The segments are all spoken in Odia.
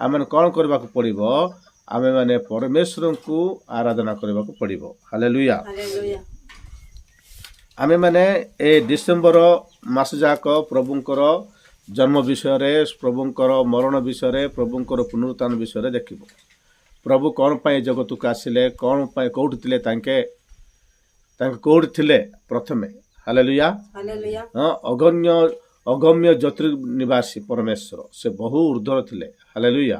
आमे कौन करबा को पड़िबो आमे माने परमेश्वर को आराधना करबा को पड़िबो हालेलुया आमे माने ए डिसेंबर मास जाक प्रभुंकर जन्म विषय रे प्रभुंकर मरण विषय रे प्रभुंकर पुनरुत्थान विषय रे देखिबो प्रभु कौन पाए जगत को आसिले कौन पाए कोठी थिले तांके कोठी थिले प्रथमे हालेलुया हां अगम्य ज्योतिर्निवासी परमेश्वर से बहु ऊर्ध्वर थिले हालेलुया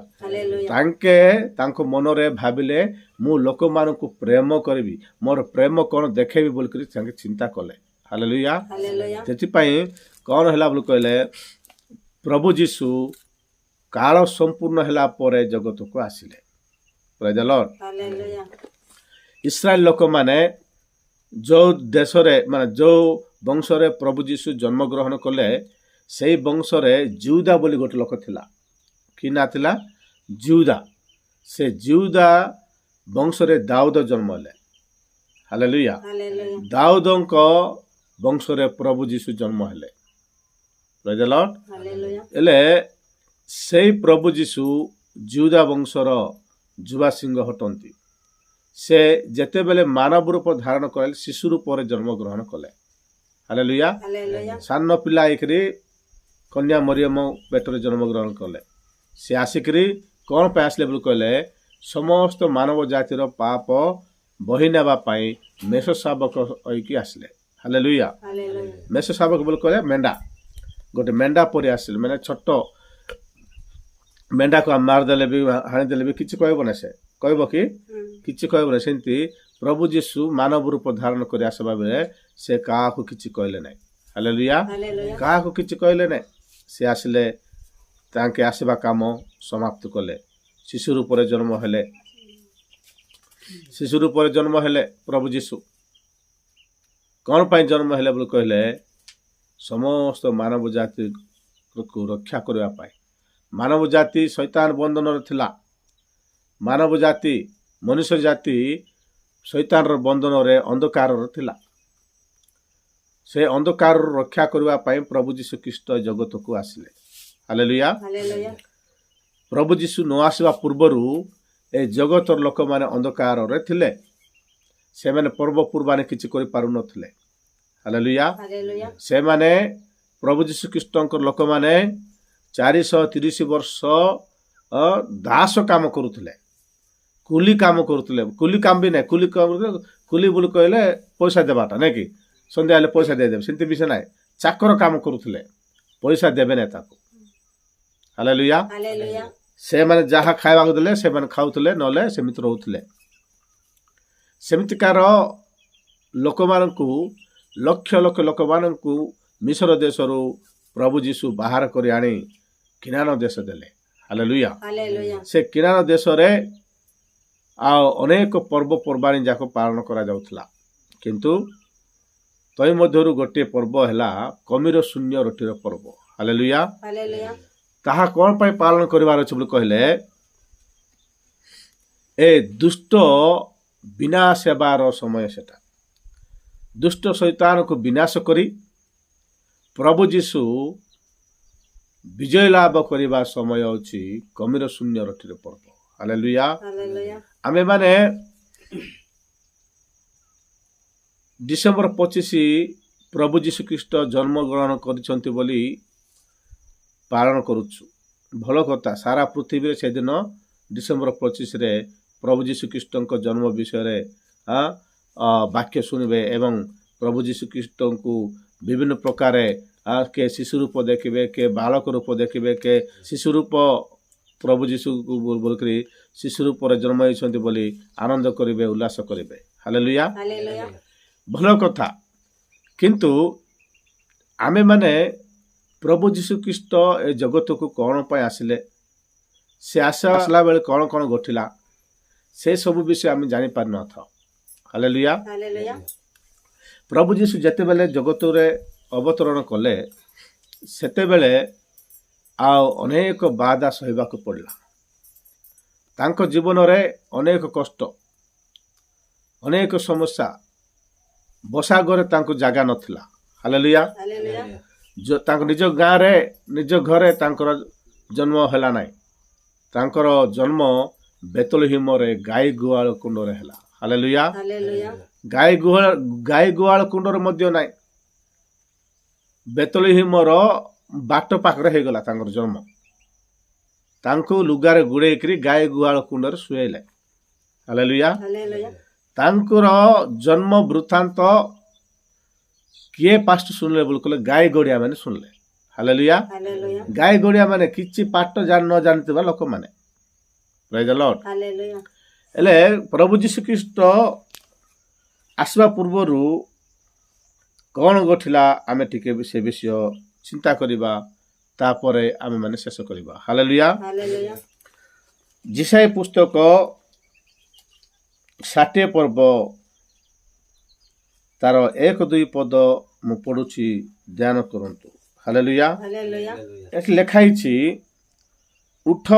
तांके तांको मन रे भाबिले मु लोक मान को प्रेम करबी मोर प्रेम कोन देखेबी बोल करी तांके चिंता कले हालेलुया तेति पई कोन हला बोल कहले प्रभु यीशु काल संपूर्ण हला परे जगत को आसिले प्रेज द लॉर्ड इस्राएल लोक माने जो देश रे माने जो वंश रे प्रभु यीशु जन्म ग्रहण कले सेई वंश रे जिहुदा बोली गोटे लोक थिला कि ना थिला जिहुदा से जिहुदा वंश रे दाऊद जन्म ले हालेलुया दाऊदंको वंश रे प्रभु यीशु जन्म हेले प्रेज द लॉर्ड एले सेई प्रभु यीशु जिहुदा वंशर जुवा सिंह हटंती से जेते बेले मानव रूप धारण करले शिशु रूप रे जन्म ग्रहण कले हालेलुया सान पिला एकरी कन्या मरियम पेटर जन्म ग्रहण कले से आसिकरी कौन पे आसले बोल कहले समस्त मानव जातिर पाप बही नेबा पाई मेष शावक होइकी आसले हालेलुया मेष शावक बोल कहले मेंढा गोटे मेंढा परि आसले माने छोट मेंढा को मार देले भी हानि देले भी किछि कहबो ना से कहबो कि किछि कहबो ना सेंती प्रभु यीशु मानव रूप धारण करि आसबा बेले से काहा को किछि कहले नै हालेलुया काहा को किछि कहले नै से आसले तांके आसबा काम समाप्त कले शिशु रूप रे जन्म हेले प्रभु यीशु कौन पाई जन्म हेले बोल कहले समस्त मानव जाति को रक्षा करबा पाई मानव जाति शैतान बंधन रे थिला मानव जाति मनुष्य जाति शैतान रो बंधन रे अंधकार रे थिला से अंधकार रक्षा करबा पाई प्रभु यीशु ख्रीस्ट जगत को आसिले हालेलुया प्रभु यीशु न आसवा पूर्वरु ए जगतर लोक माने अंधकार रे थिले से माने पर्व पूर्वाने किछि करि पारु नथिले हालेलुया से माने प्रभु यीशु ख्रीष्टंकर लोक माने 430 वर्ष दास काम करुथिले कुली काम करुथिले कुली काम भी नै कुली बोल कहले पैसा देबाटा नै कि संध्या ले पैसा दे देबे सेंति विषय नै चाकर काम करुथिले पैसा देबे नै ताको हालेलुया से माने जहा खाइबा को देले से माने खाउथिले नले सेमित रहउथिले सेमितकार लोक मानकू लक्ष लक्ष लोक मानकू मिस्र देशरू प्रभु यीशु बाहर करि आनी किनान देश देले हालेलुया से किनान देश रे अनेक पर्व पर्वाणी जाक पालन करा जाउथला किंतु तय मध्यरु गोटे पर्व हैला कमीर शून्य रोटीर पर्व हालेलुया ताहा कोन पाई पालन करिवार अछि बोल कहले ए दुष्ट विनाश हेबार समय सेटा दुष्ट शैतान को विनाश करी प्रभु यीशु विजय लाभ करिबा समय अछि कमीर शून्य रोटीर पर्व हालेलुया आमे माने डिसेंबर 25 प्रभु यीशु ख्रीष्ट जन्म ग्रहण करिसंती बोली पालन करूछु भलो कथा सारा पृथ्वी रे से दिन डिसेंबर 25 रे प्रभु यीशु ख्रीष्ट को जन्म विषय रे वाक्य सुनिबे एवं प्रभु यीशु ख्रीष्ट को विभिन्न प्रकार के शिशु रूप देखिबे के बालक रूप देखिबे के शिशु रूप प्रभु यीशु को बोलकरी शिशु रूप रे जन्म होइसंती बोली आनंद करिबे उल्लास करिबे हालेलुया भलो कथा किंतु आमे माने प्रभु यीशु ख्रीष्ट ए जगत को कौन पाई आसिले से आसला बेले कौन कौन घटिला से सब विषय आम जानी पार न था हालेलुया प्रभु यीशु जते बेले जगत रे अवतरण कले सेते बेले अनेक बाधा सहबा को पड़ला तांको जीवन रे अनेक कष्ट अनेक समस्या बसा घरे तांको जागा नथिला हालेलुया जो तांको निज गाँ रे निज घरे तांकर जन्म हैला नाई ତାଙ୍କର ଜନ୍ମ ବେତଲହିମରେ ଗାଈ ଗୁହାଳ କୁଣ୍ଡରେ ହେଲା। ହାଲେଲୁୟା। ହାଲେଲୁୟା। ଗାଈ ଗୁହାଳ କୁଣ୍ଡରେ ମଧ୍ୟ ନାହିଁ, ବେତଲହିମର ବାଟ ପାଖରେ ହେଇଗଲା ତାଙ୍କର ଜନ୍ମ। ତାଙ୍କୁ ଲୁଗାରେ ଗୁଡ଼େଇକିରି ଗାଈ ଗୁହାଳ କୁଣ୍ଡରେ ଶୁଆଇଲେ। ହାଲେଲୁୟା। ହାଲେଲୁୟା। ତାଙ୍କର ଜନ୍ମ ବୃତ୍ତାନ୍ତ କିଏ ଫାଷ୍ଟ ଶୁଣିଲେ ବୋଲି କହିଲେ ଗାଈ ଗଡ଼ିଆ ମାନେ ଶୁଣିଲେ। ହାଲେଲୁୟା। ହାଲେଲୁୟା। ଗାଈ ଗଡ଼ିଆ ମାନେ କିଛି ପାଠ ନ ଜାଣିଥିବା ଲୋକମାନେ। ପ୍ରେଜ୍ ଦ ଲର୍ଡ। ହାଲେଲୁୟା। ହେଲେ ପ୍ରଭୁ ଯୀଶୁଖ୍ରୀଷ୍ଟ ଆସିବା ପୂର୍ବରୁ କ'ଣ ଘଟିଲା ଆମେ ଟିକେ ସେ ବିଷୟ ଚିନ୍ତା କରିବା, ତାପରେ ଆମେ ମାନେ ଶେଷ କରିବା। ହାଲେଲୁୟା। ହାଲେଲୁୟା। ଯିଶାୟା ପୁସ୍ତକ 60 ପର୍ବ ତାର 1-2 ପଦ ମୁଁ ପଢୁଛି, ଧ୍ୟାନ କରନ୍ତୁ। ହାଲେଲୁୟା। ହାଲେଲୁୟା। ଏଠି ଲେଖା ହେଇଛି, ଉଠ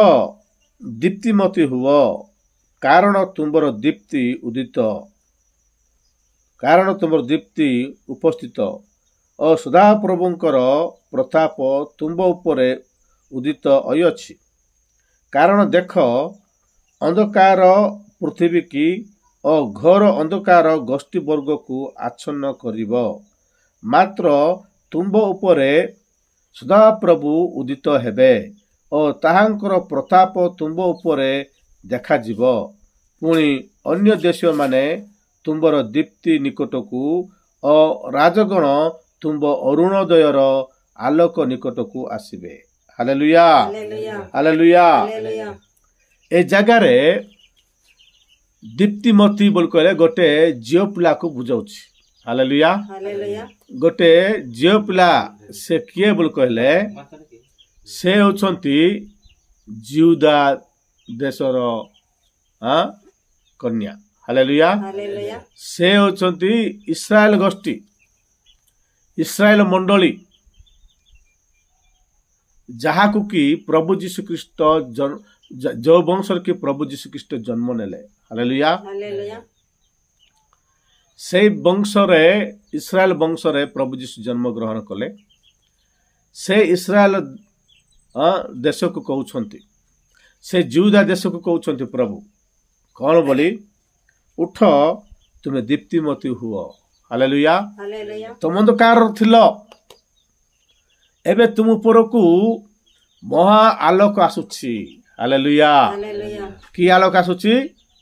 ଦୀପ୍ତିମତୀ ହୁଅ, କାରଣ ତୁମର ଦୀପ୍ତି ଉପସ୍ଥିତ ଓ ସଦାପ୍ରଭୁଙ୍କର ପ୍ରତାପ ତୁମ୍ଭ ଉପରେ ଉଦିତ ହୋଇଅଛି। କାରଣ ଦେଖ, ଅନ୍ଧକାର ପୃଥିବୀ କି ଓ ଘୋର ଅନ୍ଧକାର ଗୋଷ୍ଠୀ ବର୍ଗକୁ ଆଚ୍ଛନ୍ନ କରିବ, ମାତ୍ର ତୁମ୍ଭ ଉପରେ ସଦାପ୍ରଭୁ ଉଦିତ ହେବେ ଓ ତାହାଙ୍କର ପ୍ରତାପ ତୁମ୍ଭ ଉପରେ ଦେଖାଯିବ। ପୁଣି ଅନ୍ୟ ଦେଶମାନେ ତୁମ୍ଭର ଦୀପ୍ତି ନିକଟକୁ ଓ ରାଜଗଣ ତୁମ୍ଭ ଅରୁଣୋଦୟର ଆଲୋକ ନିକଟକୁ ଆସିବେ। ହାଲେଲୁୟା। ହାଲେଲୁୟା। ହାଲେଲୁୟା। ହାଲେଲୁୟା। ଏ ଜାଗାରେ ଦୀପ୍ତିମତୀ ବୋଲି କହିଲେ ଗୋଟେ ଝିଅ ପିଲାକୁ ବୁଝାଉଛି। ହାଲେଲୁୟା। ହାଲେଲୁୟା। ଗୋଟେ ଝିଅ ପିଲା ସେ କିଏ ବୋଲି କହିଲେ ସେ ହେଉଛନ୍ତି ଜିହୁଦା ଦେଶର କନ୍ୟା। ହାଲେଲୁୟା। ହାଲେଲୁୟା। ସେ ହେଉଛନ୍ତି ଇସ୍ରାଏଲ ଗୋଷ୍ଠୀ, ଇସ୍ରାଏଲ ମଣ୍ଡଳୀ, ଯାହାକୁ କି ପ୍ରଭୁ ଯୀଶୁଖ୍ରୀଷ୍ଟ ଯେଉଁ ବଂଶରେ କି ପ୍ରଭୁ ଯୀଶୁଖ୍ରୀଷ୍ଟ ଜନ୍ମ ନେଲେ। ହାଲେଲୁୟା। ହାଲେଲୁୟା। ସେଇ ବଂଶରେ, ଇସ୍ରାଏଲ ବଂଶରେ ପ୍ରଭୁ ଯୀଶୁ ଜନ୍ମ ଗ୍ରହଣ କଲେ। ସେ ଇସ୍ରାଏଲ ଦେଶକୁ କହୁଛନ୍ତି, ସେ ଜିହୁଦା ଦେଶକୁ କହୁଛନ୍ତି ପ୍ରଭୁ କ'ଣ ବୋଲି, ଉଠ ତୁମେ ଦୀପ୍ତିମତୀ ହୁଅ। ହାଲେଲୁୟା। ହାଲେଲୁୟା। ତୁମ ଅନ୍ଧକାର ଥିଲ, ଏବେ ତୁମ ଉପରକୁ ମହା ଆଲୋକ ଆସୁଛି। ହାଲେଲୁୟା। ହାଲେଲୁୟା। କି ଆଲୋକ ଆସୁଛି?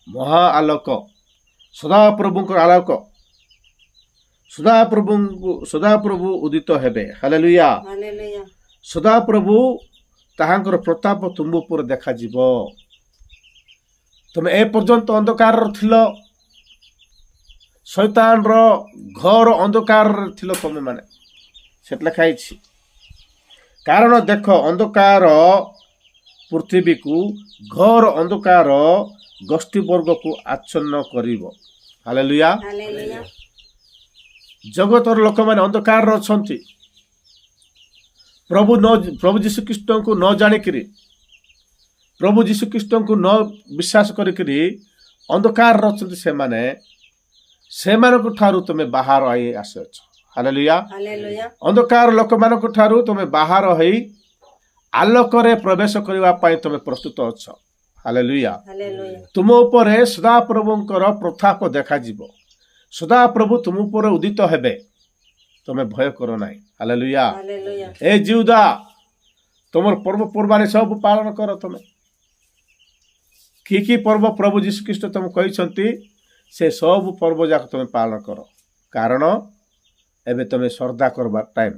ମହା ଆଲୋକ, ସଦାପ୍ରଭୁଙ୍କର ଆଲୋକ। ସଦାପ୍ରଭୁ ଉଦିତ ହେବେ। ହାଲେଲୁୟା। ହାଲେଲୁୟା। ସଦାପ୍ରଭୁ ତାହାଙ୍କର ପ୍ରତାପ ତୁମ ଉପରେ ଦେଖାଯିବ। ତୁମେ ଏ ପର୍ଯ୍ୟନ୍ତ ଅନ୍ଧକାରରେ ଥିଲ, ଶୈତାନର ଘୋର ଅନ୍ଧକାରରେ ଥିଲ ତମେ ମାନେ, ସେଠି ଲେଖା ହେଇଛି। କାରଣ ଦେଖ, ଅନ୍ଧକାର ପୃଥିବୀକୁ ଘୋର ଅନ୍ଧକାର ଗୋଷ୍ଠୀ ବର୍ଗକୁ ଆଚ୍ଛନ୍ନ କରିବ। ହାଲେଲୁୟା। ହାଲେଲୁୟା। ଜଗତର ଲୋକମାନେ ଅନ୍ଧକାରରେ ଅଛନ୍ତି। ପ୍ରଭୁ ଯୀଶୁଖ୍ରୀଷ୍ଟଙ୍କୁ ନ ଜାଣିକିରି, ପ୍ରଭୁ ଯୀଶୁଖ୍ରୀଷ୍ଟଙ୍କୁ ନ ବିଶ୍ୱାସ କରିକିରି ଅନ୍ଧକାରରେ ଅଛନ୍ତି ସେମାନେ। ସେମାନଙ୍କ ଠାରୁ ତୁମେ ବାହାର ହୋଇ ଆସିଅଛ। ହାଲେଲୁୟା। ହାଲେଲୁୟା। ଅନ୍ଧକାର ଲୋକମାନଙ୍କ ଠାରୁ ତୁମେ ବାହାର ହୋଇ ଆଲୋକରେ ପ୍ରବେଶ କରିବା ପାଇଁ ତୁମେ ପ୍ରସ୍ତୁତ ଅଛ। ହାଲେଲୁୟା। ହାଲେଲୁୟା। ତୁମ ଉପରେ ସଦାପ୍ରଭୁଙ୍କର ପ୍ରତାପ ଦେଖାଯିବ। ସଦାପ୍ରଭୁ ତୁମ ଉପରେ ଉଦିତ ହେବେ, ତୁମେ ଭୟ କର ନାହିଁ। ହାଲେଲୁୟା। ହାଲେଲୁୟା। ଏ ଜିହୁଦା, ତୁମର ପର୍ବପର୍ବାଣି ସବୁ ପାଳନ କର। ତୁମେ କି ପର୍ବ ପ୍ରଭୁ ଯୀଶୁଖ୍ରୀଷ୍ଟ ତୁମକୁ କହିଛନ୍ତି, ସେ ସବୁ ପର୍ବ ଯାକ ତୁମେ ପାଳନ କର। କାରଣ ଏବେ ତୁମେ ଶ୍ରଦ୍ଧା କରବାର ଟାଇମ୍।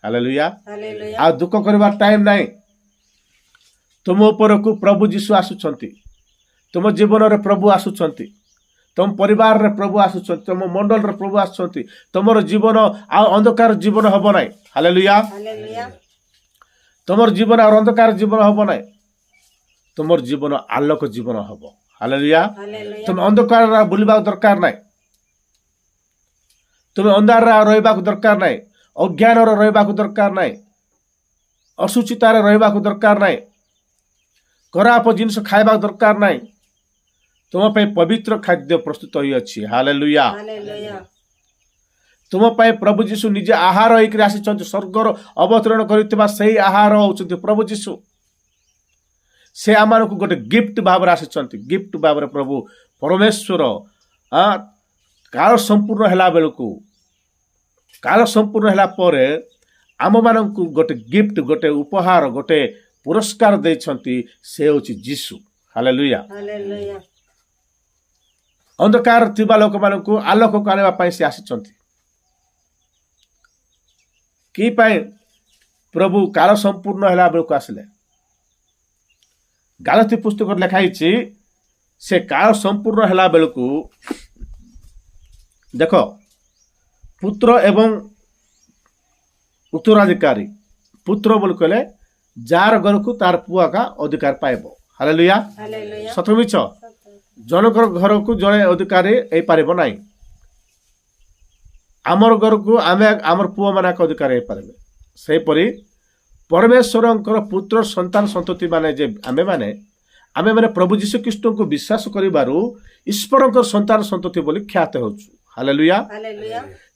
ହାଲେଲୁୟା। ହାଲେଲୁୟା। ଆଉ ଦୁଃଖ କରିବାର ଟାଇମ୍ ନାହିଁ। ତୁମ ଉପରକୁ ପ୍ରଭୁ ଯୀଶୁ ଆସୁଛନ୍ତି, ତୁମ ଜୀବନରେ ପ୍ରଭୁ ଆସୁଛନ୍ତି, ତୁମ ପରିବାରରେ ପ୍ରଭୁ ଆସୁଛନ୍ତି, ତୁମ ମଣ୍ଡଳରେ ପ୍ରଭୁ ଆସୁଛନ୍ତି। ତୁମର ଜୀବନ ଆଉ ଅନ୍ଧକାର ଜୀବନ ହେବ ନାହିଁ। ହାଲେଲୁୟା। ହାଲେଲୁୟା। ତୁମର ଜୀବନ ଆଉ ଅନ୍ଧକାର ଜୀବନ ହେବ ନାହିଁ। ତୁମର ଜୀବନ ଆଲୋକ ଜୀବନ ହେବ। ହାଲେଲୁୟା। ହାଲେଲୁୟା। ତୁମେ ଅନ୍ଧକାରରେ ବୁଲିବାକୁ ଦରକାର ନାହିଁ। ତୁମେ ଅନ୍ଧାରରେ ରହିବାକୁ ଦରକାର ନାହିଁ। ଅଜ୍ଞାନରେ ରହିବାକୁ ଦରକାର ନାହିଁ। ଅସୁଚିତାରେ ରହିବାକୁ ଦରକାର ନାହିଁ। ଖରାପ ଜିନିଷ ଖାଇବାକୁ ଦରକାର ନାହିଁ। ତୁମ ପାଇଁ ପବିତ୍ର ଖାଦ୍ୟ ପ୍ରସ୍ତୁତ ହୋଇଅଛି। ହାଲେଲୁୟା। ହାଲେଲୁୟା। ତୁମ ପାଇଁ ପ୍ରଭୁ ଯୀଶୁ ନିଜେ ଆହାର ହେଇକରି ଆସିଛନ୍ତି। ସ୍ୱର୍ଗର ଅବତରଣ କରିଥିବା ସେହି ଆହାର ହେଉଛନ୍ତି ପ୍ରଭୁ ଯୀଶୁ। से आमको गोटे गिफ्ट भाव आसी गिफ्ट भाव प्रभु परमेश्वर काल संपूर्ण है बेलू काल संपूर्ण है आम मान गोटे गिफ्ट गोटे उपहार गोटे पुरस्कार देछंती से होची जीसु हालेलुया अंधकार थिबा लोक मानकु आलोक को आनेबा पई से आसीचंती की पई प्रभु काल संपूर्ण है बेलू आसिले गालाती पुस्तक लिखाई से काल संपूर्ण है बेलू देख पुत्र एवं उत्तराधिकारी पुत्र बोल कहले जार घर को तार पुआ का अधिकार पाइब हालेलुया सत मिछ जनकर घर को जड़े अधिकारी हो पारिब नाही आमर घर को आमे आमर पुआ माना अधिकार हो पारे से परी परमेश्वर पुत्र संतान संतति माने जे आमे माने प्रभु जीशु ख्रीष्ट को विश्वास करिबारु ईश्वर संतान संतति बोली ख्यात होछु हालेलुया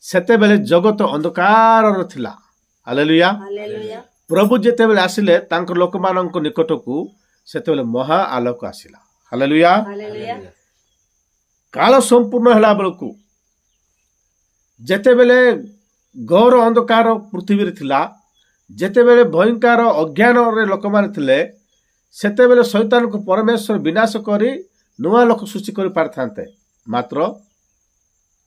सेते बेले जगत अंधकार थिला हालेलुया प्रभु जेते बेले आसिले तांकर लोक मानक निकट को सेते बेले महा आलोक आसिला हालेलुया काल संपूर्ण हला बेलकु जेते बेले घोर अंधकार पृथ्वी रे थिला जेते बेले भयंकर अज्ञान रे लोक माने थिले सेते बेले शैतान को परमेश्वर विनाश करी नुआ लोक सृष्टि करि पारथांते मात्र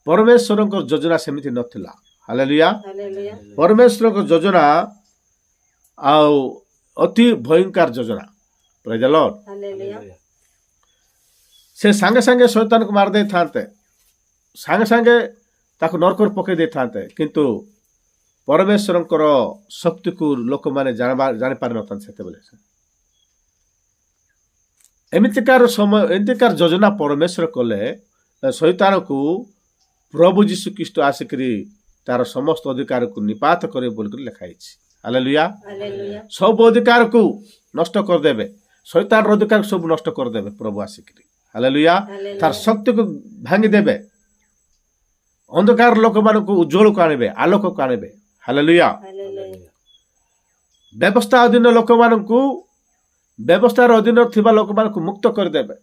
परमेश्वर को योजना सेमिति नथिला हालेलुया परमेश्वर को योजना आउ अति भयंकर योजना प्रेज द लॉर्ड से संगे संगे शैतान को मार दे थांते संगे संगे ताको नरक पकई दे थांते किंतु परमेश्वर शक्ति को लोक माने जानि पारि नथान सेते बेले एमितिकार समय एमितिकार योजना परमेश्वर कले शैतान को प्रभु जीशु ख्रीष्ट आसिकरी तार समस्त अधिकार को निपात करे बोलकर लिखाई हालेलुया सब अधिकार को नष्ट कर देबे शैतान अधिकार सब नष्ट कर देबे प्रभु आसिकरी हालेलुया तार शक्ति को भांगी देबे अंधकार लोक मान को उज्जवल को आनिबे आलोक को आनिबे हालेलुया व्यवस्था अधीन लोक मान को व्यवस्थार अधीन थिबा लोक मान को मुक्त कर देबे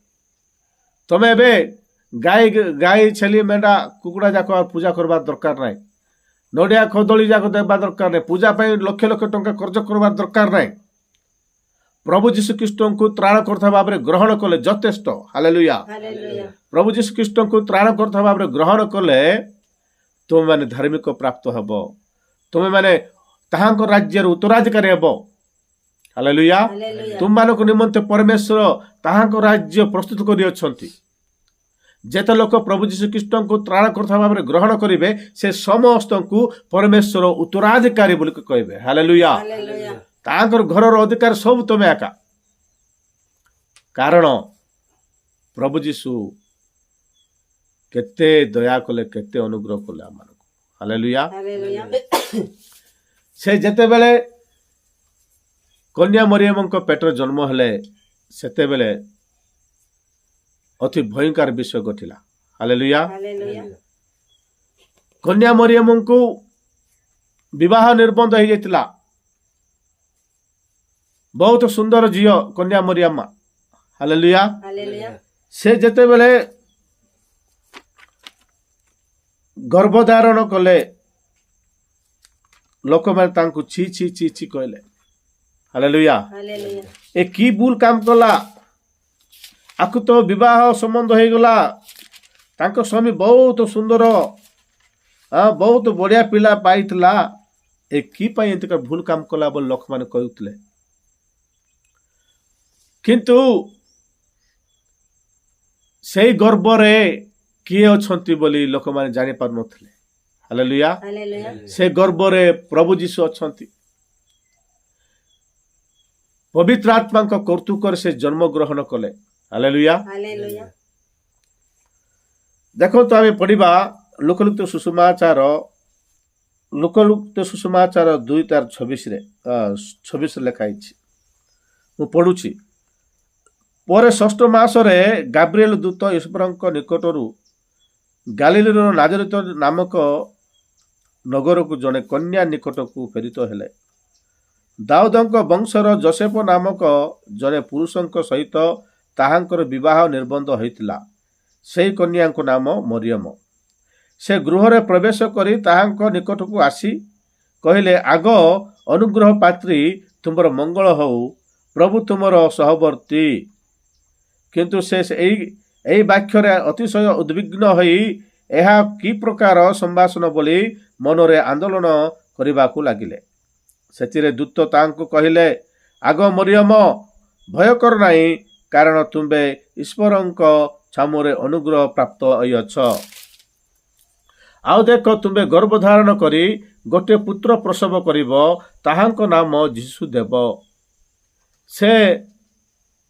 तमे एबे गाई गाई छेली मेंढा कुकुड़ा जाक पूजा करबा दरकार नाही नडिया खदली जाक देबा दरकार नाही पूजा पई लक्ष लक्ष टंका खर्च करबा दरकार नाही प्रभु जीशु ख्रीष्ट को त्राण करथा भाबरे ग्रहण कले यथेष्ट हालेलुया प्रभु जीशु ख्रीष्ट को त्राण करथा भाबरे ग्रहण कले तुम माने धार्मिक प्राप्त हबो तुम माने ताहांको राज्यर उत्तराधिकारी हबो हालेलुया तुम मानको निमंते परमेश्वर ताहांको राज्य प्रस्तुत करि अछंती जेते लोक प्रभु जीशु ख्रीष्ट को त्राण करथा भाबरे ग्रहण करिवे से समस्त को परमेश्वर उत्तराधिकारी बोली कहबे हालेलुया तांकर घरर अधिकार सब तमे आका कारण प्रभु जीशु केते दया कले केते अनुग्रह कले आमानकु हालेलुया से जेते बेले कन्या मरियम को पेटर जन्म हेले सेते बेले अति भयंकर विषय घटिला हालेलुया कन्या मरियम को विवाह निर्बंध हो जाता बहुत सुंदर झील कन्या मरियम हालेलुया से जेते बेले गर्भधारण कले लोक मैंने तांको छी छी छी छी कहले हालेलुया ए की भूल काम कला आकु तो विवाह संबंध हो गला तांको स्वामी बहुत सुंदर बहुत बढ़िया पिला पाइतला ए की पाई एंतका भूल काम कला बोल लोक माने कहउतले किंतु सेई गर्भ रे किए अछंती बोली लोक माने जानि पार नथले हालेलुया से गर्भ रे प्रभु जीशु अछंती पवित्र आत्मा को कर्तुकर से जन्म ग्रहण कले हालेलुया देखो तो आम पढ़ा लोकलुक्त सुसमाचार 2:26 लिखाई मु पढ़ुची पर षष्ठ मासरे गाब्रिएल दूत ईश्वर निकटरू गालिलीर नाजरेत नामक नगर को जड़े कन्या निकट को प्रेरित हेले ଦାଉଦଙ୍କ ବଂଶର ଯୋସେଫ ନାମକ ଜଣେ ପୁରୁଷଙ୍କ ସହିତ ତାହାଙ୍କର ବିବାହ ନିର୍ବନ୍ଧ ହୋଇଥିଲା। ସେହି କନ୍ୟାଙ୍କ ନାମ ମରିୟମ। ସେ ଗୃହରେ ପ୍ରବେଶ କରି ତାହାଙ୍କ ନିକଟକୁ ଆସି କହିଲେ, ଆଗ ଅନୁଗ୍ରହ ପାତ୍ରୀ, ତୁମର ମଙ୍ଗଳ ହଉ, ପ୍ରଭୁ ତୁମର ସହବର୍ତ୍ତୀ। କିନ୍ତୁ ସେ ଏହି ବାକ୍ୟରେ ଅତିଶୟ ଉଦ୍ବିଗ୍ନ ହୋଇ ଏହା କି ପ୍ରକାର ସମ୍ଭାଷଣ ବୋଲି ମନରେ ଆନ୍ଦୋଳନ କରିବାକୁ ଲାଗିଲେ। ସେଥିରେ ଦୂତ ତାଙ୍କୁ କହିଲେ, ଆଗ ମରିୟମ, ଭୟ କର ନାହିଁ, କାରଣ ତୁମ୍ଭେ ଈଶ୍ୱରଙ୍କ ଛାମୁରେ ଅନୁଗ୍ରହ ପ୍ରାପ୍ତ ହୋଇଅଛ। ଆଉ ଦେଖ, ତୁମ୍ଭେ ଗର୍ଭଧାରଣ କରି ଗୋଟିଏ ପୁତ୍ର ପ୍ରସବ କରିବ, ତାହାଙ୍କ ନାମ ଯୀଶୁ ଦେବ। ସେ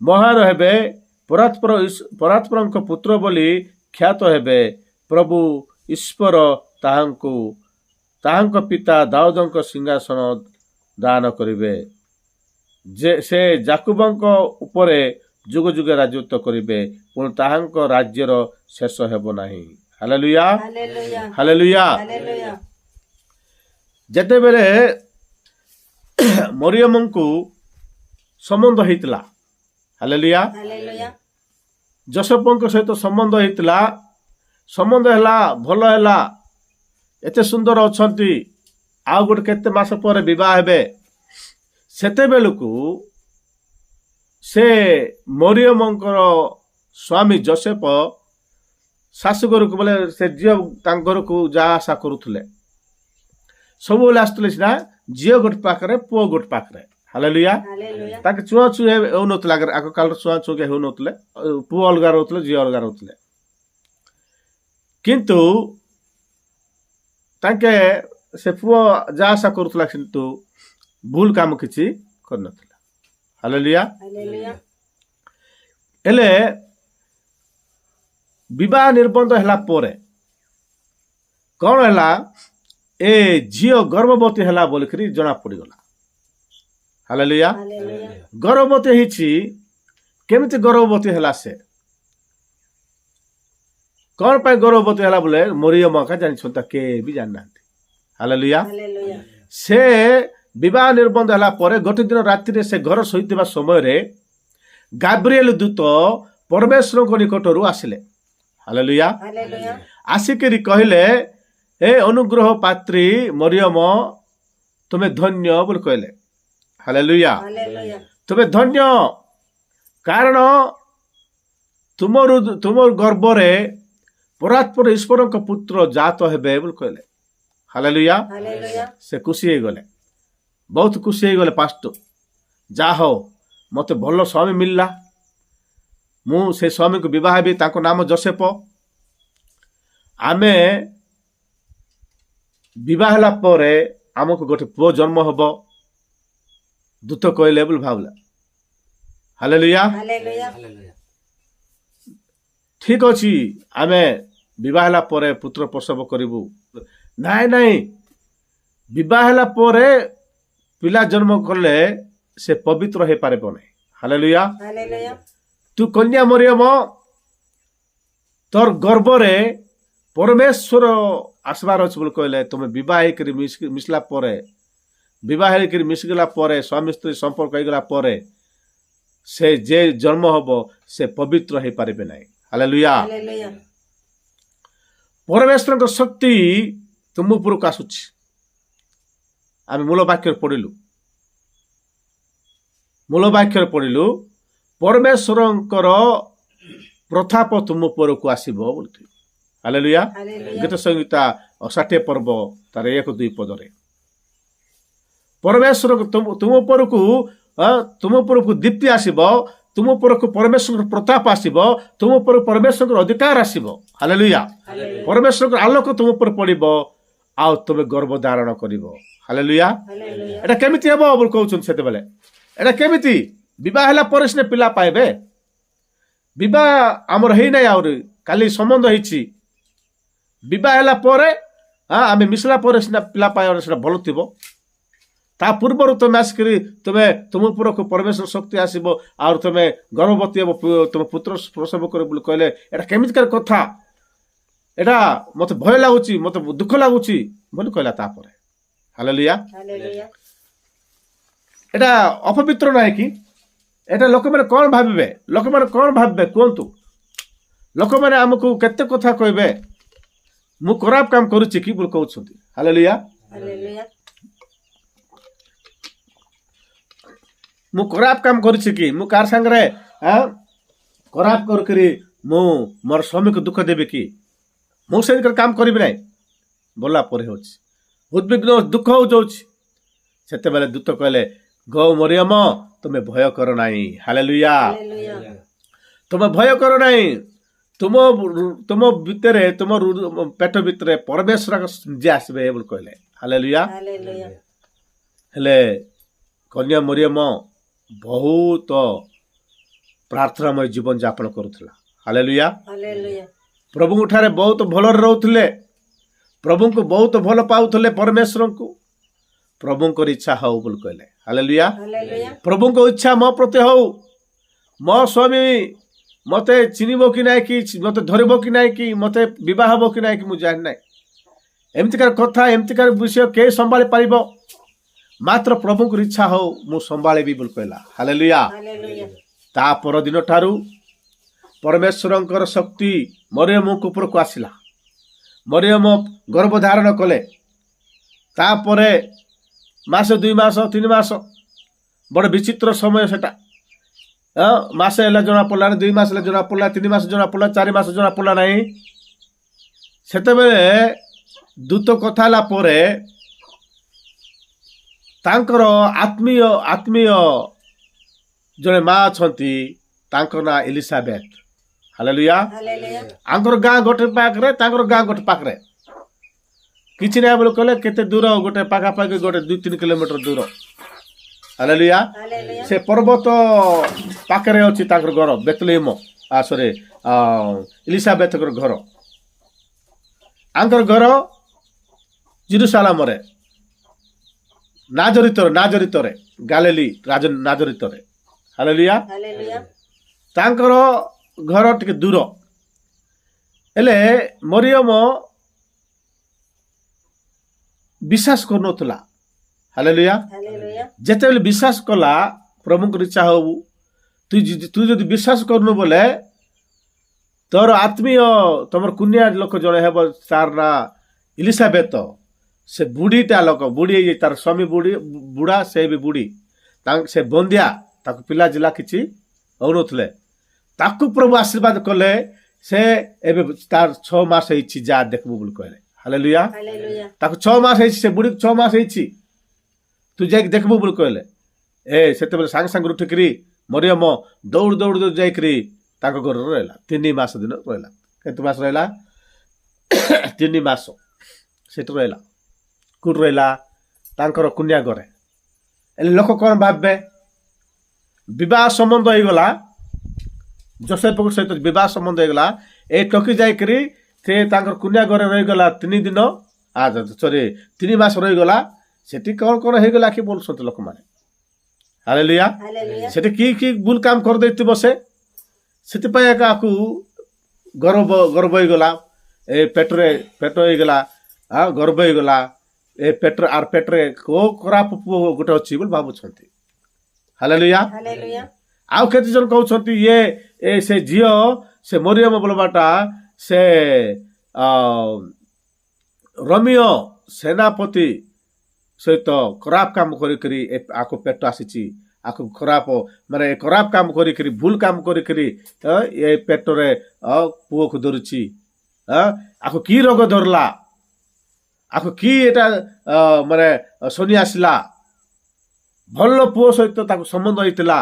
ମହାନ ହେବେ, ପରାତ୍ପରଙ୍କ ପୁତ୍ର ବୋଲି ଖ୍ୟାତ ହେବେ। ପ୍ରଭୁ ଈଶ୍ୱର ତାହାଙ୍କ ପିତା ଦାଉଦଙ୍କ ସିଂହାସନ ଦାନ କରିବେ। ସେ ଯାକୋବଙ୍କ ଉପରେ ଯୁଗ ଯୁଗ ରାଜତ୍ୱ କରିବେ, ପୁଣି ତାହାଙ୍କ ରାଜ୍ୟର ଶେଷ ହେବ ନାହିଁ। Hallelujah, hallelujah. ଯେତେବେଳେ ମରିୟମଙ୍କୁ ସମ୍ବନ୍ଧ ହେଇଥିଲା, ହାଲେଲୁୟା, ଯୋସେଫଙ୍କ ସହିତ ସମ୍ବନ୍ଧ ହେଇଥିଲା, ସମ୍ବନ୍ଧ ହେଲା, ଭଲ ହେଲା, ଏତେ ସୁନ୍ଦର ଅଛନ୍ତି, ଆଉ ଗୋଟେ କେତେ ମାସ ପରେ ବିବାହ ହେବେ। ସେତେବେଳକୁ ସେ ମରିୟମଙ୍କର ସ୍ୱାମୀ ଯୋସେଫ ଶାଶୁଘରକୁ, ବୋଲେ ସେ ଝିଅ ତାଙ୍କ ଘରକୁ ଯାହା ଆଶା କରୁଥିଲେ, ସବୁବେଳେ ଆସୁଥିଲେ ସିନା, ଝିଅ ଗୋଟେ ପାଖରେ, ପୁଅ ଗୋଟେ ପାଖରେ। ହାଲେଲୁୟା। ତାକେ ଛୁଆଁଛୁଇଁ ହେଉନଥିଲା, ଆଗ କାଳରେ ଛୁଆଁଛୁଇଁ ହେଉନଥିଲେ, ପୁଅ ଅଲଗା ରହୁଥିଲେ, ଝିଅ ଅଲଗା ରହୁଥିଲେ। କିନ୍ତୁ ତାଙ୍କେ ସେ ପୁଅ ଯାହା ଆଶା କରୁଥିଲା, କିନ୍ତୁ ଭୁଲ କାମ କିଛି କରିନଥିଲା। ହାଲେଲୁୟା। ହେଲେ ବିବାହ ନିର୍ବନ୍ଧ ହେଲା ପରେ କଣ ହେଲା, ଏ ଝିଅ ଗର୍ଭବତୀ ହେଲା ବୋଲିକରି ଜଣା ପଡିଗଲା। ହାଲେଲୁୟା। ଗର୍ଭବତୀ ହେଇଛି। କେମିତି ଗର୍ଭବତୀ ହେଲା? ସେ କଣ ପାଇଁ ଗର୍ଭବତୀ ହେଲା ବୋଲେ ମରିୟମ ଏକା ଜାଣିଛନ୍ତି, କେହି ବି ଜାଣିନାହାନ୍ତି। ହାଲେଲୁୟା। ସେ ବିବାହ ନିର୍ବନ୍ଧ ହେଲା ପରେ ଗୋଟେ ଦିନ ରାତିରେ ସେ ଘର ଶୋଇଥିବା ସମୟରେ ଗାବ୍ରିଏଲ ଦୂତ ପରମେଶ୍ୱରଙ୍କ ନିକଟରୁ ଆସିଲେ। ହାଲେଲୁୟା। ଆସିକିରି କହିଲେ, ଏ ଅନୁଗ୍ରହ ପାତ୍ରୀ ମରିୟମ, ତୁମେ ଧନ୍ୟ ବୋଲି କହିଲେ। ହାଲେଲୁୟା। ତୁମେ ଧନ୍ୟ, କାରଣ ତୁମ ଗର୍ଭରେ ପରାତ୍ପର ଈଶ୍ୱରଙ୍କ ପୁତ୍ର ଜାତ ହେବେ ବୋଲି କହିଲେ। ହାଲେଲୁୟା। ସେ ଖୁସି ହେଇଗଲେ, ବହୁତ ଖୁସି ହେଇଗଲେ। ପାଷ୍ଟର, ଯାହା ହଉ, ମତେ ଭଲ ସ୍ୱାମୀ ମିଳିଲା, ମୁଁ ସେ ସ୍ୱାମୀକୁ ବିବାହ ହେବି, ତାଙ୍କ ନାମ ଯୋସେଫ। ଆମେ ବିବାହ ହେଲା ପରେ ଆମକୁ ଗୋଟେ ପୁଅ ଜନ୍ମ ହବ, ଦୂତ କହିଲେ ବୋଲି ଭାବିଲା। ହାଲେଲୁୟା। ଠିକ ଅଛି, ଆମେ ବିବାହ ହେଲା ପରେ ପୁତ୍ର ପ୍ରସବ କରିବୁ। ନାଇଁ, ବିବାହ ହେଲା ପରେ ପିଲା ଜନ୍ମ କଲେ ସେ ପବିତ୍ର ହେଇପାରିବ ନାହିଁ। ହାଲେଲୁୟା। ତୁ କନ୍ୟା ମରିୟମ, ତୋର ଗର୍ଭରେ ପରମେଶ୍ୱର ଆସିବାର ଅଛି ବୋଲି କହିଲେ। ତୁମେ ବିବାହ ହେଇକରି ମିଶିଲା ପରେ, ବିବାହ ହେଇକରି ମିଶିଗଲା ପରେ, ସ୍ୱାମୀ ସ୍ତ୍ରୀ ସମ୍ପର୍କ ହେଇଗଲା ପରେ ସେ ଯେ ଜନ୍ମ ହବ ସେ ପବିତ୍ର ହେଇପାରିବେ ନାହିଁ। ହାଲେଲୁୟା। ପରମେଶ୍ୱରଙ୍କ ଶକ୍ତି ତୁମ ଉପରକୁ ଆସୁଛି। ଆମେ ମୂଳ ବାକ୍ୟରେ ପଢିଲୁ, ପରମେଶ୍ୱରଙ୍କର ପ୍ରତାପ ତୁମ ଉପରକୁ ଆସିବ ବୋଲି। ହାଲେଲୁୟା। ଗୀତ ସଂହିତା 60 ପର୍ବ ତାର 1-2 ପଦରେ ପରମେଶ୍ୱର ତୁମ ଉପରକୁ ଦୀପ୍ତି ଆସିବ, ତୁମ ଉପରକୁ ପରମେଶ୍ୱରଙ୍କ ପ୍ରତାପ ଆସିବ, ତୁମ ଉପରକୁ ପରମେଶ୍ୱରଙ୍କର ଅଧିକାର ଆସିବ। ହାଲେଲୁୟା। ପରମେଶ୍ୱରଙ୍କର ଆଲୋକ ତୁମ ଉପରେ ପଡିବ, ଆଉ ତୁମେ ଗର୍ଭ ଧାରଣ କରିବ। ହାଲେଲୁୟା। ଏଟା କେମିତି ହେବ ବୋଲି କହୁଛନ୍ତି। ସେତେବେଳେ ଏଟା କେମିତି? ବିବାହ ହେଲା ପରେ ସିନା ପିଲା ପାଇବେ। ବିବାହ ଆମର ହେଇନାହିଁ, ଆହୁରି କାଲି ସମ୍ବନ୍ଧ ହେଇଛି। ବିବାହ ହେଲା ପରେ, ଆମେ ମିଶିଲା ପରେ ସିନା ପିଲା ପାଇବା, ସେଟା ଭଲ ଥିବ। ତା ପୂର୍ବରୁ ତୁମେ ଆସିକରି ତୁମ ଉପରକୁ ପରମେଶ୍ୱର ଶକ୍ତି ଆସିବ, ଆଉ ତୁମେ ଗର୍ଭବତୀ ହେବ, ତୁମ ପୁତ୍ର ପ୍ରସବ କରିବ ବୋଲି କହିଲେ, ଏଟା କେମିତିକାର କଥା? ଏଟା ମତେ ଭୟ ଲାଗୁଛି, ମତେ ଦୁଃଖ ଲାଗୁଛି ବୋଲି କହିଲା। ତାପରେ ହାଲେଲୁୟା। এটা অপবিତ୍ର ନାହିଁ କି? এটা ଲୋକମାନେ କ'ଣ ଭାବିବେ? ଲୋକମାନେ କ'ଣ ଭାବିବେ କୁହନ୍ତୁ? ଲୋକମାନେ ଆମକୁ କେତେ କଥା କହିବେ? ମୁଁ ଖରାପ କାମ କରୁଛି କି ବୋଲି କହୁଛନ୍ତି। ହାଲେଲୁୟା। ହାଲେଲୁୟା। ମୁଁ ଖରାପ କାମ କରୁଛି କି? ମୁଁ କାହାର ସାଙ୍ଗରେ ଖରାପ କରିକିରି ମୁଁ ମୋର ସ୍ୱାମୀକୁ ଦୁଃଖ ଦେବି କି? ମୁଁ ସେମିତି କାମ କରିବି ନାହିଁ ବୋଲା ପରେ ହେଉଛି ଉଦ୍ବିଗ୍ନ ଦୁଃଖ ହଉଛି। ସେତେବେଳେ ଦୂତ କହିଲେ ଗୋ ମରିୟମ ତୁମେ ଭୟ କର ନାହିଁ। ହାଲେଲୁୟା। ହାଲେଲୁୟା। ତୁମେ ଭୟ କର ନାହିଁ। ତୁମ ଭିତରେ ତୁମ ପେଟ ଭିତରେ ପରମେଶ୍ୱର ନିଜେ ଆସିବେ ବୋଲି କହିଲେ। ହାଲେଲୁୟା। ହାଲେଲୁୟା। ହେଲେ କନ୍ୟା ମରିୟମ ବହୁତ ପ୍ରାର୍ଥନାମୟ ଜୀବନ ଯାପନ କରୁଥିଲା। ହାଲେଲୁୟା। ହାଲେଲୁୟା। ପ୍ରଭୁଙ୍କ ଠାରେ ବହୁତ ଭଲରେ ରହୁଥିଲେ। ପ୍ରଭୁଙ୍କୁ ବହୁତ ଭଲ ପାଉଥିଲେ। ପରମେଶ୍ୱରଙ୍କୁ ପ୍ରଭୁଙ୍କର ଇଚ୍ଛା ହଉ ବୋଲି କହିଲେ। ହାଲେଲୁୟା। ହାଲେଲୁୟା। ପ୍ରଭୁଙ୍କ ଇଚ୍ଛା ମୋ ପ୍ରତି ହଉ। ମୋ ସ୍ୱାମୀ ମୋତେ ଚିହ୍ନିବ କି ନାହିଁ କି ମୋତେ ଧରିବ କି ନାହିଁ କି ମୋତେ ବିବାହ ହେବ କି ନାହିଁ କି ମୁଁ ଜାଣି ନାହିଁ। ଏମିତିକାର କଥା ଏମିତିକାର ବିଷୟ କେହି ସମ୍ଭାଳି ପାରିବ? ମାତ୍ର ପ୍ରଭୁଙ୍କର ଇଚ୍ଛା ହଉ ମୁଁ ସମ୍ଭାଳିବି ବୋଲି କହିଲା। ହାଲେଲୁୟା। ହାଲେଲୁୟା। ତା ପରଦିନ ଠାରୁ ପରମେଶ୍ୱରଙ୍କର ଶକ୍ତି ମରିୟମଙ୍କ ଉପରକୁ ଆସିଲା। ମରିୟମ ଗର୍ଭଧାରଣ କଲେ। ତାପରେ ମାସ 2 ମାସ 3 ମାସ ବଡ଼ ବିଚିତ୍ର ସମୟ ସେଟା। ମାସେ ହେଲା ଜଣା ପଡ଼ିଲା, 2 ମାସ ହେଲା ଜଣା ପଡ଼ିଲା, 3 ମାସ ଜଣା ପଡ଼ିଲା, 4 ମାସ ଜଣା ପଡ଼ିଲା ନାହିଁ। ସେତେବେଳେ ଦୂତ କଥା ହେଲା ପରେ ତାଙ୍କର ଆତ୍ମୀୟ ଜଣେ ମା ଅଛନ୍ତି, ତାଙ୍କ ନାଁ ଏଲିସାବେଥ। ହାଲେଲୁୟା। ହାଲେଲୁୟା। ଆଙ୍କର ଗାଁ ଗୋଟେ ପାଖରେ, ତାଙ୍କର ଗାଁ ଗୋଟେ ପାଖରେ। କିଛି ନାହିଁ ବୋଲି କହିଲେ କେତେ ଦୂର? ଗୋଟେ ପାଖାପାଖି ଗୋଟେ 2-3 କିଲୋମିଟର ଦୂର। ହାଲେଲୁୟା। ହାଲେଲୁୟା। ସେ ପର୍ବତ ପାଖରେ ଅଛି ତାଙ୍କର ଘର। ବେତଲେହେମ ଏଲିସାବେଥଙ୍କର ଘର। ଆଙ୍କର ଘର ଜେରୁସାଲେମରେ, ନାଜରିତରେ ଗାଲିଲି ନାଜରିତରେ। ହାଲେଲୁୟା। ହାଲେଲୁୟା। ତାଙ୍କର ଘର ଟିକେ ଦୂର। ହେଲେ ମରିୟମ ବିଶ୍ୱାସ କରୁନଥିଲା। ହାଲେଲୁୟା। ହାଲେଲୁୟା। ଯେତେବେଳେ ବିଶ୍ୱାସ କଲା ପ୍ରଭୁଙ୍କର ଇଚ୍ଛା ହଉ, ତୁ ଯଦି ବିଶ୍ୱାସ କରୁନୁ ବୋଲେ ତୋର ତମର କୁନିଆ ଲୋକ ଜଣେ ହେବ, ତାର ନାଁ ଏଲିସାବେଥ। ସେ ବୁଢ଼ୀଟା ଲୋକ, ବୁଢ଼ୀ ତାର ସ୍ୱାମୀ ବୁଢ଼ା, ସେ ବି ବୁଢ଼ୀ। ସେ ବନ୍ଦିଆ, ତାକୁ ପିଲା ଜିଲା କିଛି ହଉନଥିଲେ। ତାକୁ ପ୍ରଭୁ ଆଶୀର୍ବାଦ କଲେ। ସେ ଏବେ ତାର 6 ମାସ ହେଇଛି, ଯାହା ଦେଖିବୁ ବୋଲି କହିଲେ। ହାଲେଲୁୟା। ହାଲେଲୁୟା। ତାକୁ 6 ମାସ ହେଇଛି, ସେ ବୁଢ଼ୀକୁ 6 ମାସ ହେଇଛି, ତୁ ଯାଇକି ଦେଖିବୁ ବୋଲି କହିଲେ। ସେତେବେଳେ ସାଙ୍ଗେ ସାଙ୍ଗେ ଉଠିକିରି ମରିୟମ ଦୌଡ଼ ଯାଇକିରି ତାଙ୍କ ଘରରେ ରହିଲା। 3 ମାସ ଦିନ ରହିଲା। କେତେ ମାସ ରହିଲା? 3 ମାସ ସେଠି ରହିଲା। କୋଉଠି ରହିଲା? ତାଙ୍କର କୁନିଆ ଘରେ। ହେଲେ ଲୋକ କ'ଣ ଭାବିବେ? ବିବାହ ସମ୍ବନ୍ଧ ହେଇଗଲା, ଯୋସେଫଙ୍କ ସହିତ ବିବାହ ସମ୍ବନ୍ଧ ହେଇଗଲା। ଟକି ଯାଇକିରି ସେ ତାଙ୍କର କୁନିଆ ଘରେ ରହିଗଲା 3 ମାସ ରହିଗଲା। ସେଠି କ'ଣ ହେଇଗଲା କି ବୋଲୁଛନ୍ତି ଲୋକମାନେ। ହାଲେଲୁୟା। ହାଲେଲୁୟା। ସେଠି କି ଭୁଲ କାମ କରିଦେଇଥିବ ସେ, ସେଥିପାଇଁ ଏକାକୁ ଗର୍ଭ ହେଇଗଲା। ପେଟ ହେଇଗଲା, ଗର୍ଭ ହେଇଗଲା। ପେଟରେ କୋଉ ଖରାପ ପୁଅ ଗୋଟେ ଅଛି ବୋଲି ଭାବୁଛନ୍ତି। ହାଲେଲୁୟା। ହାଲେଲୁୟା। ଆଉ କେତେ ଜଣ କହୁଛନ୍ତି ସେ ଝିଅ, ସେ ମରିୟମ ବୋଲବାଟା ସେ ରୋମିଓ ସେନାପତି ସହିତ ଖରାପ କାମ କରିକିରି ଆକୁ ପେଟ ଆସିଛି। ଆକୁ ଖରାପ କାମ କରିକିରି, ଭୁଲ କାମ କରିକିରି ଏ ପେଟରେ ପୁଅକୁ ଧରୁଛି। ଆକୁ କି ରୋଗ ଧରିଲା? ଆକୁ କି ଏଟା ଶନି ଆସିଲା? ଭଲ ପୁଅ ସହିତ ତାକୁ ସମ୍ବନ୍ଧ ହେଇଥିଲା।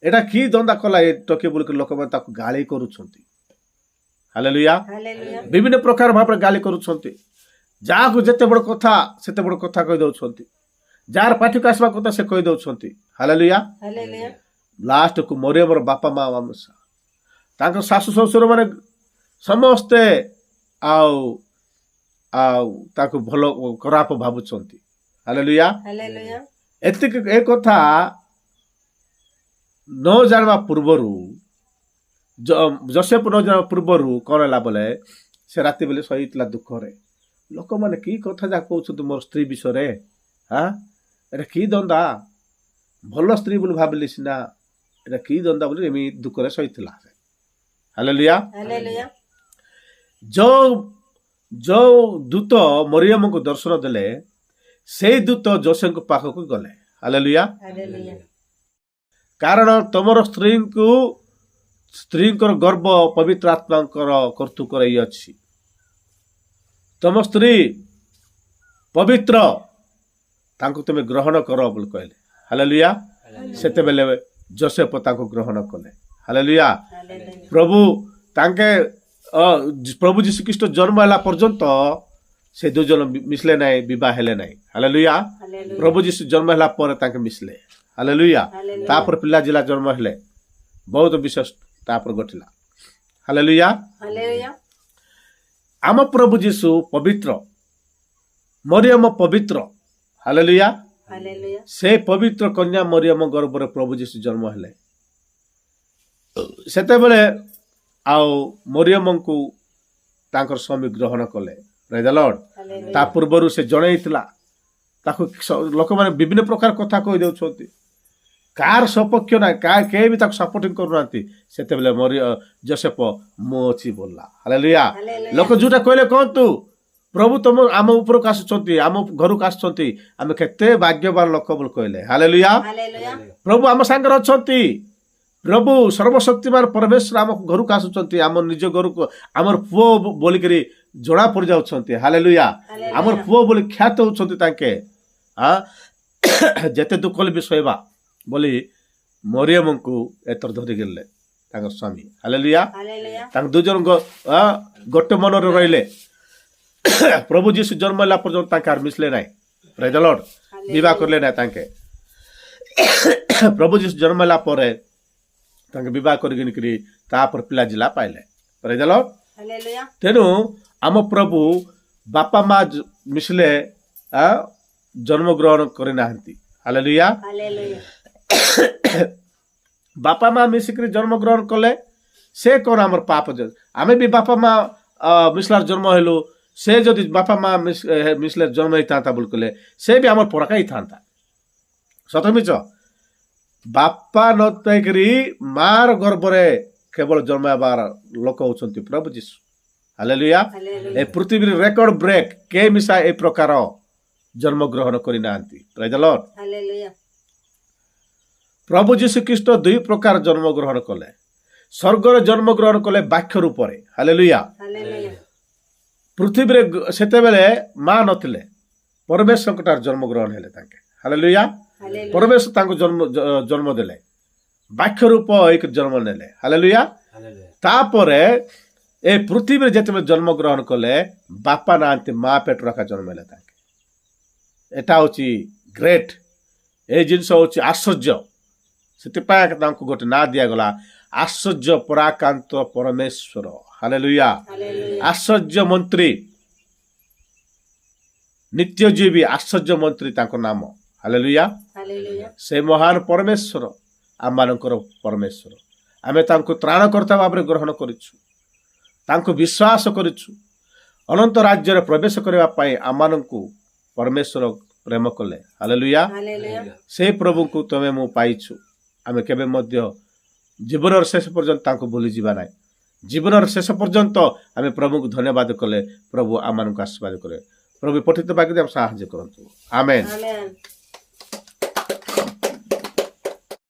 ଏଟା କି ଧନ୍ଦା କଲା ଏ ଟକି ବୋଲିକି ଲୋକମାନେ ତାକୁ ଗାଳି କରୁଛନ୍ତି। ହାଲେଲୁୟା। ହାଲେଲୁୟା। ବିଭିନ୍ନ ପ୍ରକାର ଭାବରେ ଗାଳି କରୁଛନ୍ତି। ଯାହାକୁ ଯେତେ ବଡ଼ କଥା ସେତେ ବଡ଼ କଥା କହିଦେଉଛନ୍ତି। ଯାହାର ପାଠିକୁ ଆସିବା କଥା ସେ କହିଦେଉଛନ୍ତି। ହାଲେଲୁୟା। ହାଲେଲୁୟା। ଲାଷ୍ଟକୁ ମରିୟମର ବାପା ମା, ତାଙ୍କ ଶାଶୁ ଶ୍ୱଶୁର ମାନେ ସମସ୍ତେ ତାକୁ ଭଲ ଖରାପ ଭାବୁଛନ୍ତି। ହାଲେଲୁୟା। ହାଲେଲୁୟା। ଏତିକି ଏ କଥା ନ ଜାଣିବା ପୂର୍ବରୁ, ଯୋସେଫ ନ ଜାଣିବା ପୂର୍ବରୁ କ'ଣ ହେଲା ବୋଲେ, ସେ ରାତି ବେଲେ ଶୋଇଥିଲା ଦୁଃଖରେ। ଲୋକମାନେ କି କଥା ଯାହା କହୁଛନ୍ତି ମୋର ସ୍ତ୍ରୀ ବିଷୟରେ। ଏଟା କି ଧନ୍ଦା? ଭଲ ସ୍ତ୍ରୀ ବୋଲି ଭାବିଲି ସିନା ଏଇଟା କି ଦନ୍ଦା ବୋଲି ଏମିତି ଦୁଃଖରେ ସହିଥିଲା। ହାଲେଲୁୟା। ହାଲେଲୁୟା। ଯୋଉ ଦୂତ ମରିୟମଙ୍କୁ ଦର୍ଶନ ଦେଲେ ସେଇ ଦୂତ ଯୋସେଫଙ୍କ ପାଖକୁ ଗଲେ। ହାଲେଲୁୟା। ହାଲେଲୁୟା। କାରଣ ତମର ସ୍ତ୍ରୀଙ୍କର ଗର୍ବ ପବିତ୍ର ଆତ୍ମାଙ୍କର କର୍ତ୍ତୃକରେ ଅଛି। ତମ ସ୍ତ୍ରୀ ପବିତ୍ର, ତାଙ୍କୁ ତୁମେ ଗ୍ରହଣ କର ବୋଲି କହିଲେ। ହାଲେଲୁୟା। ସେତେବେଳେ ଯୋସେଫ ତାଙ୍କୁ ଗ୍ରହଣ କଲେ। ହାଲେଲୁୟା। ହାଲେଲୁୟା। ପ୍ରଭୁ ଯୀଶୁଖ୍ରୀଷ୍ଟ ଜନ୍ମ ହେଲା ପର୍ଯ୍ୟନ୍ତ ସେ ଦୁଇଜଣ ମିଶିଲେ ନାହିଁ, ବିବାହ ହେଲେ ନାହିଁ। ହାଲେଲୁୟା। ହାଲେଲୁୟା। ପ୍ରଭୁ ଯୀଶୁ ଜନ୍ମ ହେଲା ପରେ ତାଙ୍କେ ମିଶିଲେ। ହାଲେଲୁୟା। ହାଲେଲୁୟା। ତାପରେ ପିଲା ଜିଲା ଜନ୍ମ ହେଲେ, ବହୁତ ବିଶେଷ ତାପରେ ଘଟିଲା। ହାଲେଲୁୟା। ହାଲେଲୁୟା। ଆମ ପ୍ରଭୁ ଯୀଶୁ ପବିତ୍ର, ମରିୟମ ପବିତ୍ର। ହାଲେଲୁୟା। ହାଲେଲୁୟା। ସେ ପବିତ୍ର କନ୍ୟା ମରିୟମ ଗର୍ଭରେ ପ୍ରଭୁ ଯୀଶୁ ଜନ୍ମ ହେଲେ। ସେତେବେଳେ ଆଉ ମରିୟମଙ୍କୁ ତାଙ୍କର ସ୍ୱାମୀ ଗ୍ରହଣ କଲେ। ପ୍ରେଜ୍ ଦ ଲର୍ଡ। ହାଲେଲୁୟା। ତା ପୂର୍ବରୁ ସେ ଜଣେଇଥିଲା। ତାକୁ ଲୋକମାନେ ବିଭିନ୍ନ ପ୍ରକାର କଥା କହିଦେଉଛନ୍ତି, କାହାର ସପକ୍ଷ ନାହିଁ, କେହି ବି ତାକୁ ସପୋର୍ଟିଂ କରୁନାହାନ୍ତି। ସେତେବେଳେ ଯୋସେଫ ମୁଁ ଅଛି ବୋଲିଲା। ହାଲେଲୁୟା। ହାଲେଲୁୟା। ଲୋକ ଯୋଉଟା କହିଲେ କହନ୍ତୁ, ପ୍ରଭୁ ତମ ଆମ ଉପରକୁ ଆସୁଛନ୍ତି, ଆମ ଘରକୁ ଆସୁଛନ୍ତି, ଆମେ କେତେ ଭାଗ୍ୟବାନ ଲୋକ ବୋଲି କହିଲେ। ହାଲେଲୁୟା। ହାଲେଲୁୟା। ପ୍ରଭୁ ଆମ ସାଙ୍ଗରେ ଅଛନ୍ତି। ପ୍ରଭୁ ସର୍ବଶକ୍ତିମାନ ପରମେଶ୍ୱର ଆମ ଘରକୁ ଆସୁଛନ୍ତି, ଆମ ନିଜ ଘରକୁ ଆମର ପୁଅ ବୋଲିକରି ଜଣା ପଡ଼ି ଯାଉଛନ୍ତି। ହାଲେଲୁୟା। ଆମର ପୁଅ ବୋଲି ଖ୍ୟାତ ହଉଛନ୍ତି ତାଙ୍କେ। ଯେତେ ଦୁଃଖ ବି ସହିବା ବୋଲି ମରିୟମଙ୍କୁ ଏଥର ଧରିଗଲେ ତାଙ୍କ ସ୍ୱାମୀ। ହାଲେଲୁୟା। ହାଲେଲୁୟା। ତାଙ୍କ ଦୁଇଜଣ ଗୋଟେ ମନରେ ରହିଲେ। ପ୍ରଭୁ ଯୀଶୁ ଜନ୍ମ ହେଲା ପର୍ଯ୍ୟନ୍ତ ତାଙ୍କେ ଆର ମିଶିଲେ ନାହିଁ। ପ୍ରେଜ୍ ଦ ଲର୍ଡ। ବିବାହ କଲେ ନାହିଁ ତାଙ୍କେ। ପ୍ରଭୁ ଯୀଶୁ ଜନ୍ମ ହେଲା ପରେ ତାଙ୍କେ ବିବାହ କରିକିରି ତାପରେ ପିଲା ଜିଲା ପାଇଲେ। ପ୍ରେଜ୍ ଦ ଲର୍ଡ। ହାଲେଲୁୟା। ତେଣୁ ଆମ ପ୍ରଭୁ ବାପା ମା ମିଶିଲେ ଜନ୍ମଗ୍ରହଣ କରିନାହାନ୍ତି। ହାଲେଲୁୟା। ହାଲେଲୁୟା। ବାପା ମା ମିଶିକରି ଜନ୍ମଗ୍ରହଣ କଲେ, ସେ କ'ଣ ଆମର ପାପ? ଆମେ ବି ବାପା ମା ମିଶିଲାର ଜନ୍ମ ହେଲୁ, ସେ ଯଦି ବାପା ମା ମିଶିଲେ ଜନ୍ମ ହେଇଥାନ୍ତା ବୋଲି କହିଲେ ସେ ବି ଆମର ପଡ଼କା ହେଇଥାନ୍ତା। ସତ ମିଛ? ବାପା ନଥାଇକରି ମାର ଗର୍ଭରେ କେବଳ ଜନ୍ମ ହେବାର ଲୋକ ହଉଛନ୍ତି ପ୍ରଭୁ ଯୀଶୁ। ହାଲେଲୁୟା। ହାଲେଲୁୟା। ଏ ପୃଥିବୀରେ ରେକର୍ଡ ବ୍ରେକ୍, କେହି ମିଶା ଏ ପ୍ରକାର ଜନ୍ମଗ୍ରହଣ କରିନାହାନ୍ତି। ପ୍ରେଜ୍ ଦ ଲର୍ଡ। ହାଲେଲୁୟା। ପ୍ରଭୁ ଯୀଶୁଖ୍ରୀଷ୍ଟ ଦୁଇ ପ୍ରକାର ଜନ୍ମଗ୍ରହଣ କଲେ। ସ୍ୱର୍ଗରେ ଜନ୍ମଗ୍ରହଣ କଲେ ବାକ୍ୟ ରୂପରେ। ହାଲେଲୁୟା। ହାଲେଲୁୟା। ପୃଥିବୀରେ ସେତେବେଳେ ମା ନଥିଲେ, ପରମେଶ୍ୱରଙ୍କଠାରୁ ଜନ୍ମଗ୍ରହଣ ହେଲେ ତାଙ୍କେ। ହାଲେଲୁୟା। ହାଲେଲୁୟା। ପରମେଶ୍ୱର ତାଙ୍କୁ ଜନ୍ମ ଦେଲେ, ବାକ୍ୟ ରୂପ ହେଇକି ଜନ୍ମ ନେଲେ। ହାଲେଲୁୟା। ତାପରେ ଏ ପୃଥିବୀରେ ଯେତେବେଳେ ଜନ୍ମଗ୍ରହଣ କଲେ, ବାପା ନାହାନ୍ତି, ମା ପେଟରୁ ଏକା ଜନ୍ମ ହେଲେ ତାଙ୍କେ। ଏଟା ହଉଛି ଗ୍ରେଟ୍, ଏ ଜିନିଷ ହଉଛି ଆଶ୍ଚର୍ଯ୍ୟ। ସେଥିପାଇଁ ତାଙ୍କୁ ଗୋଟେ ନାଁ ଦିଆଗଲା, ଆଶ୍ଚର୍ଯ୍ୟ ପରାକାନ୍ତ ପରମେଶ୍ୱର। ହାଲେଲୁୟା। ହାଲେଲୁୟା। ଆଶ୍ଚର୍ଯ୍ୟ ମନ୍ତ୍ରୀ, ନିତ୍ୟଜୀବୀ ଆଶ୍ଚର୍ଯ୍ୟ ମନ୍ତ୍ରୀ ତାଙ୍କ ନାମ। ହାଲେଲୁୟା। ହାଲେଲୁୟା। ସେ ମହାନ ପରମେଶ୍ୱର, ଆମମାନଙ୍କର ପରମେଶ୍ୱର। ଆମେ ତାଙ୍କୁ ତ୍ରାଣକର୍ତ୍ତା ଭାବରେ ଗ୍ରହଣ କରିଛୁ, ତାଙ୍କୁ ବିଶ୍ୱାସ କରିଛୁ। ଅନନ୍ତ ରାଜ୍ୟରେ ପ୍ରବେଶ କରିବା ପାଇଁ ଆମମାନଙ୍କୁ ପରମେଶ୍ୱର ପ୍ରେମ କଲେ। ହାଲେଲୁୟା। ହାଲେଲୁୟା। ସେ ପ୍ରଭୁଙ୍କୁ ତମେ ମୁଁ ପାଇଛୁ। ଆମେ କେବେ ମଧ୍ୟ ଜୀବନର ଶେଷ ପର୍ଯ୍ୟନ୍ତ ତାଙ୍କୁ ଭୁଲିଯିବା ନାହିଁ। ଜୀବନର ଶେଷ ପର୍ଯ୍ୟନ୍ତ ଆମେ ପ୍ରଭୁଙ୍କୁ ଧନ୍ୟବାଦ କଲେ ପ୍ରଭୁ ଆମମାନଙ୍କୁ ଆଶୀର୍ବାଦ କରେ। ପ୍ରଭୁ ପଠିତ ବାକ୍ୟ ସାହାଯ୍ୟ କରନ୍ତୁ। ଆମେନ୍। ଆମେନ୍।